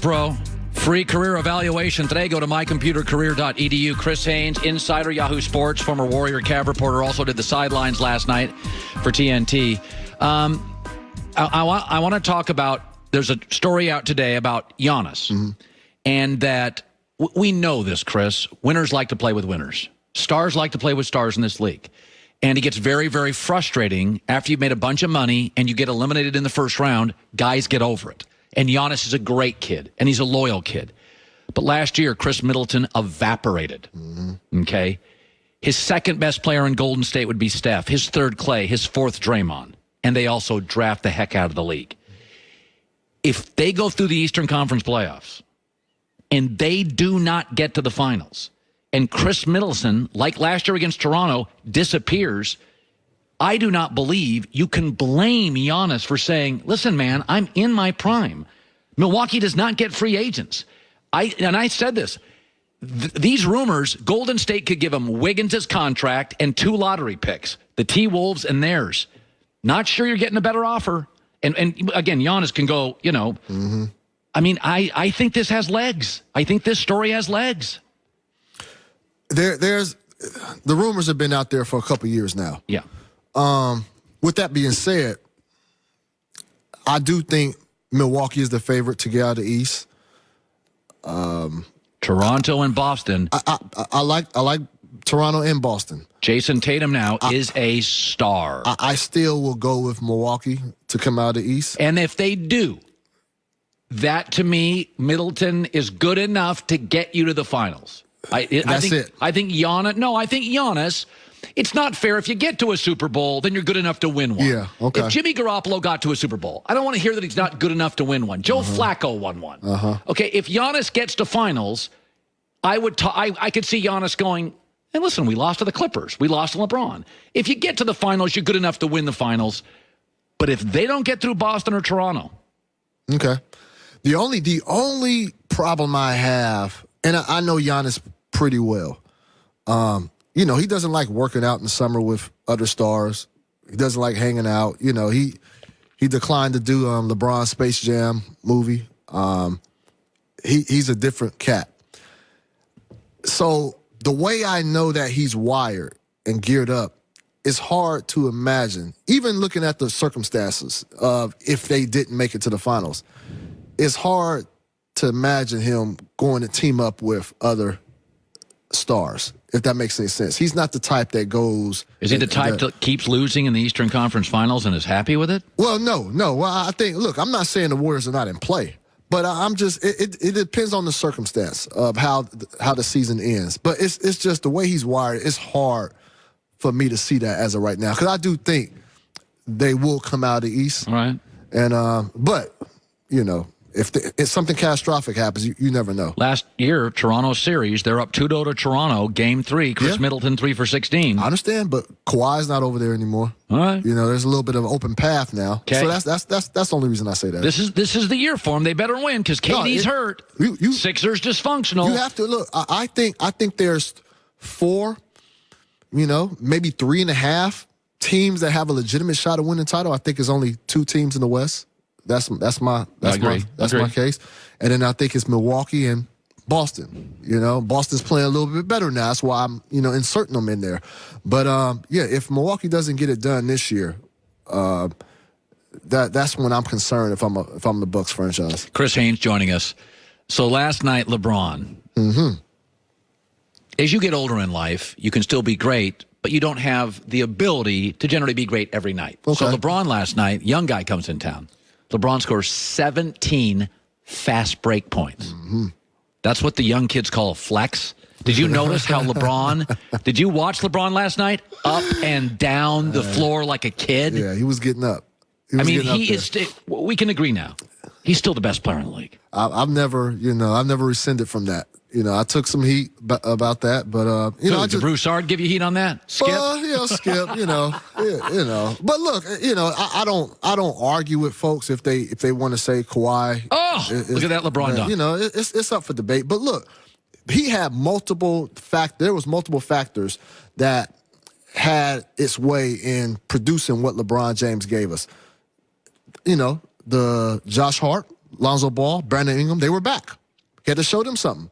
Pro. Free career evaluation today. Go to mycomputercareer.edu. Chris Haynes, insider, Yahoo Sports, former Warrior Cav reporter, also did the sidelines last night for TNT. I want to talk about, there's a story out today about Giannis, and that we know this, Chris. Winners like to play with winners. Stars like to play with stars in this league. And it gets very, very frustrating after you've made a bunch of money and you get eliminated in the first round. Guys get over it. And Giannis is a great kid, and he's a loyal kid. But last year, Chris Middleton evaporated, okay? His second best player in Golden State would be Steph, his third Clay, his fourth Draymond, and they also draft the heck out of the league. If they go through the Eastern Conference playoffs and they do not get to the finals, and Chris Middleton, like last year against Toronto, disappears, I do not believe you can blame Giannis for saying, listen, man, I'm in my prime. Milwaukee does not get free agents. I said this. These rumors, Golden State could give him Wiggins' contract and 2 lottery picks, the T-Wolves and theirs. Not sure you're getting a better offer. And again, Giannis can go, you know. I mean, I think this has legs. I think this story has legs. There's the rumors have been out there for a couple years now. Yeah. With that being said, I do think Milwaukee is the favorite to get out of the East. Toronto and Boston. I like Toronto and Boston. Jason Tatum now is a star. I still will go with Milwaukee to come out of the East. And if they do, that to me, Middleton is good enough to get you to the finals. I think Giannis. No, I think Giannis. It's not fair. If you get to a Super Bowl, then you're good enough to win one. Yeah, okay. If Jimmy Garoppolo got to a Super Bowl, I don't want to hear that he's not good enough to win one. Joe Flacco won one. Okay, if Giannis gets to finals, I could see Giannis going, and listen, we lost to the Clippers. We lost to LeBron. If you get to the finals, you're good enough to win the finals. But if they don't get through Boston or Toronto. Okay. The only problem I have, and I know Giannis pretty well, you know, he doesn't like working out in the summer with other stars. He doesn't like hanging out. You know, he declined to do LeBron Space Jam movie. He's a different cat. So the way I know that he's wired and geared up, it's hard to imagine, even looking at the circumstances of if they didn't make it to the finals, it's hard to imagine him going to team up with other stars, if that makes any sense. He's not the type that goes... Is he the type that keeps losing in the Eastern Conference Finals and is happy with it? Well, no. Well, I think, look, I'm not saying the Warriors are not in play, but I'm just, it depends on the circumstance of how the season ends. But it's just the way he's wired, it's hard for me to see that as of right now. Because I do think they will come out of the East. All right. And, but, you know, if something catastrophic happens, you never know. Last year, Toronto series, they're up 2-0 to Toronto, game 3. Chris Middleton 3 for 16. I understand, but Kawhi's not over there anymore. All right. You know, there's a little bit of an open path now. Okay. So that's the only reason I say that. This is the year for them. They better win because KD's hurt. Sixers dysfunctional. You have to look. I think there's 4, you know, maybe 3.5 teams that have a legitimate shot at winning the title. I think there's only 2 teams in the West. That's my case. And then I think it's Milwaukee and Boston. You know, Boston's playing a little bit better now. That's why I'm, you know, inserting them in there. But yeah, if Milwaukee doesn't get it done this year, that's when I'm concerned if I'm the Bucks franchise. Chris Haynes joining us. So last night, LeBron. As you get older in life, you can still be great, but you don't have the ability to generally be great every night. Okay. So LeBron last night, young guy comes in town. LeBron scores 17 fast break points. That's what the young kids call a flex. Did you notice how did you watch LeBron last night? Up and down the floor like a kid? Yeah, he was getting up. We can agree now. He's still the best player in the league. I've never rescinded from that. You know, I took some heat about that, but did Broussard give you heat on that? Skip, Skip. You know. But look, you know, I don't argue with folks if they want to say Kawhi. Look at that LeBron dunk. You know, it's up for debate. But look, he had there was multiple factors that had its way in producing what LeBron James gave us. You know, the Josh Hart Lonzo Ball, Brandon Ingram, they were back. He had to show them something.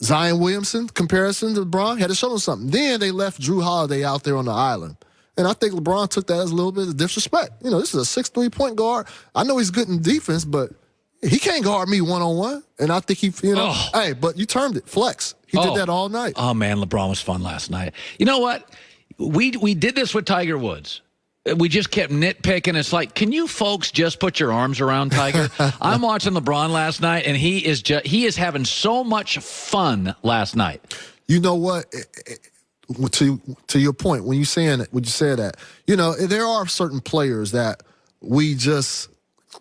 Zion Williamson, comparison to LeBron, had to show them something. Then they left Drew Holiday out there on the island. And I think LeBron took that as a little bit of disrespect. This is a 6'3" point guard. I know he's good in defense, but he can't guard me one-on-one. And I think hey, but you termed it, flex. He did that all night. Oh, man, LeBron was fun last night. You know what? We did this with Tiger Woods. We just kept nitpicking. It's like, can you folks just put your arms around Tiger? I'm watching LeBron last night, and he is having so much fun last night. You know what? To your point, when you said that, there are certain players that we just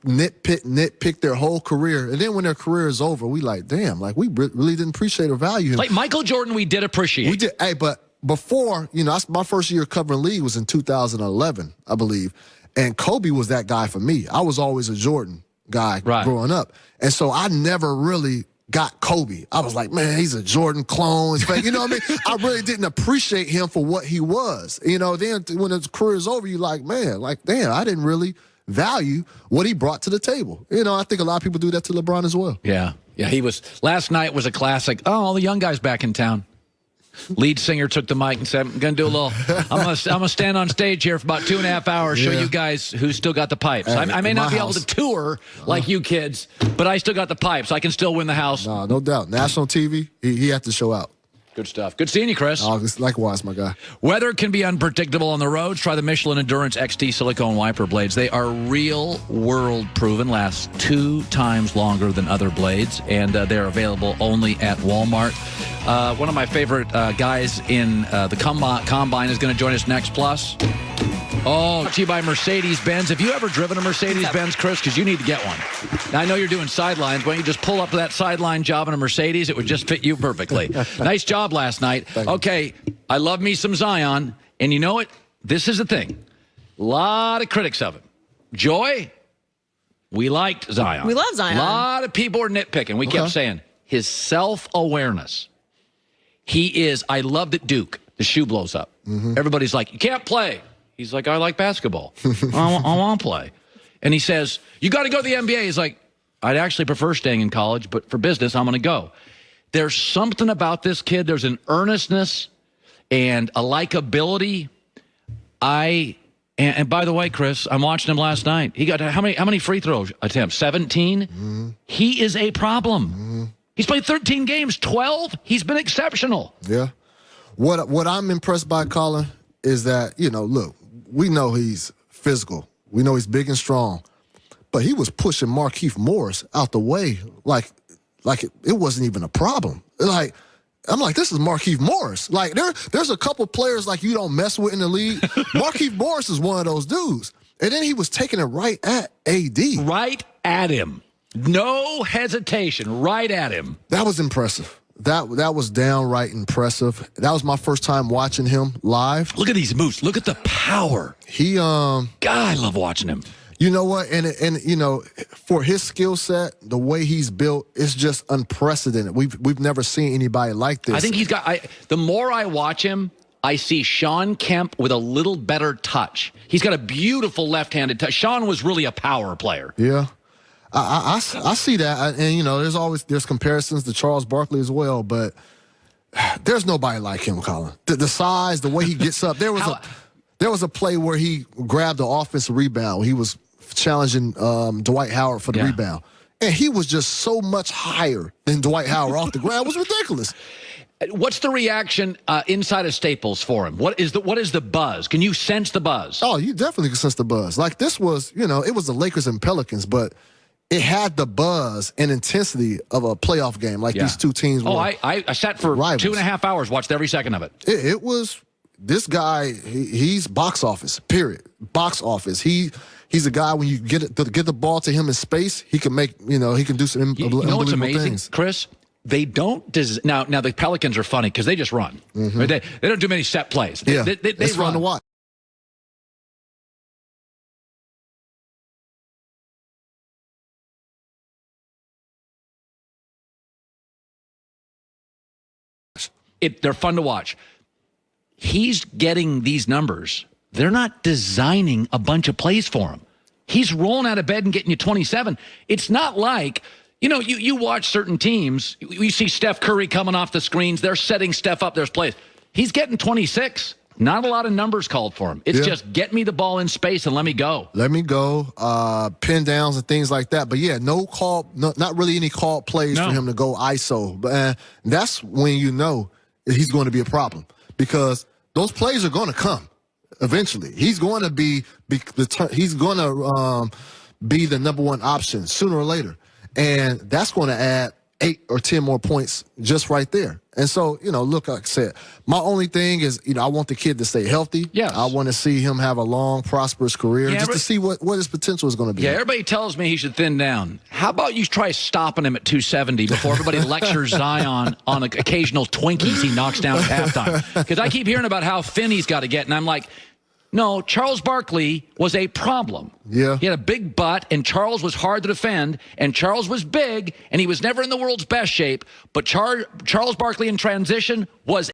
nitpick their whole career, and then when their career is over, we like, damn, like we really didn't appreciate or value him. Like Michael Jordan, we did appreciate. We did, but before, my first year covering league was in 2011, I believe, and Kobe was that guy for me. I was always a Jordan guy growing up, and so I never really got Kobe. I was like, man, he's a Jordan clone. It's fake. You know what I mean? I really didn't appreciate him for what he was. Then when his career is over, you're like, man, like, damn, I didn't really value what he brought to the table. I think a lot of people do that to LeBron as well. Yeah. Last night was a classic. Oh, all the young guys back in town. Lead singer took the mic and said, I'm going to do a little, I'm going to stand on stage here for about 2.5 hours, show you guys who still got the pipes. I may not be able to tour like you kids, but I still got the pipes. I can still win the house. No doubt. National TV, he had to show out. Good stuff. Good seeing you, Chris. Likewise, my guy. Weather can be unpredictable on the roads. Try the Michelin Endurance XT silicone wiper blades. They are real world proven, last 2 times longer than other blades, and they're available only at Walmart. One of my favorite guys in the Combine is going to join us next. Plus, brought to you by Mercedes-Benz. Have you ever driven a Mercedes-Benz, Chris? Because you need to get one. Now, I know you're doing sidelines. Why don't you just pull up to that sideline job in a Mercedes? It would just fit you perfectly. Nice job last night. Okay, I love me some Zion. And you know what? This is the thing. A lot of critics of him. Joy, we liked Zion. We love Zion. A lot of people are nitpicking. We kept saying his self-awareness. I loved at Duke. The shoe blows up. Everybody's like, you can't play. He's like, I like basketball. I want to play. And he says, you got to go to the NBA. He's like, I'd actually prefer staying in college, but for business, I'm going to go. There's something about this kid. There's an earnestness and a likability. And by the way, Chris, I'm watching him last night. He got how many free throw attempts? 17? He is a problem. He's played 13 games, 12. He's been exceptional. Yeah. What I'm impressed by, Colin, is that, look, we know he's physical. We know he's big and strong. But he was pushing Markieff Morris out the way like it wasn't even a problem. Like, I'm like, this is Markieff Morris. Like, there's a couple players like you don't mess with in the league. Markieff Morris is one of those dudes. And then he was taking it right at AD. Right at him. No hesitation. Right at him. That was impressive. That was downright impressive. That was my first time watching him live. Look at these moves. Look at the power. God, I love watching him. You know what? And for his skill set, the way he's built, it's just unprecedented. We've never seen anybody like this. I think he's got. The more I watch him, I see Sean Kemp with a little better touch. He's got a beautiful left-handed touch. Sean was really a power player. Yeah. I see that, and there's comparisons to Charles Barkley as well, but there's nobody like him, Colin. The size, the way he gets up. There was a play where he grabbed the offensive rebound. He was challenging Dwight Howard for the rebound, and he was just so much higher than Dwight Howard off the ground. It was ridiculous. What's the reaction inside of Staples for him? What is the buzz? Can you sense the buzz? Oh, you definitely can sense the buzz. Like, this was, it was the Lakers and Pelicans, but it had the buzz and intensity of a playoff game, like these two teams were. I sat for rivals. 2.5 hours, watched every second of it. It was, this guy, he's box office, period. Box office. He's a guy, when you get the ball to him in space, he can make, he can do some unbelievable what's amazing, things. Chris? They don't now the Pelicans are funny because they just run. Right? They don't do many set plays. They it's run fun to watch. They're fun to watch. He's getting these numbers. They're not designing a bunch of plays for him. He's rolling out of bed and getting you 27. It's not like, you watch certain teams. You see Steph Curry coming off the screens. They're setting Steph up. There's plays. He's getting 26. Not a lot of numbers called for him. It's just get me the ball in space and let me go. Let me go. Pin downs and things like that. But yeah, not really any called plays for him to go ISO. But that's when you know he's going to be a problem, because those plays are going to come eventually. He's going to be the number one option sooner or later, and that's going to add 8 or 10 more points just right there. And so, look, like I said, my only thing is, I want the kid to stay healthy. Yes. I want to see him have a long, prosperous career, just to see what his potential is going to be. Yeah, everybody tells me he should thin down. How about you try stopping him at 270 before everybody lectures Zion on occasional Twinkies he knocks down at halftime? Because I keep hearing about how thin he's got to get, and I'm like, no, Charles Barkley was a problem. Yeah. He had a big butt, and Charles was hard to defend, and Charles was big, and he was never in the world's best shape, but Charles Barkley in transition was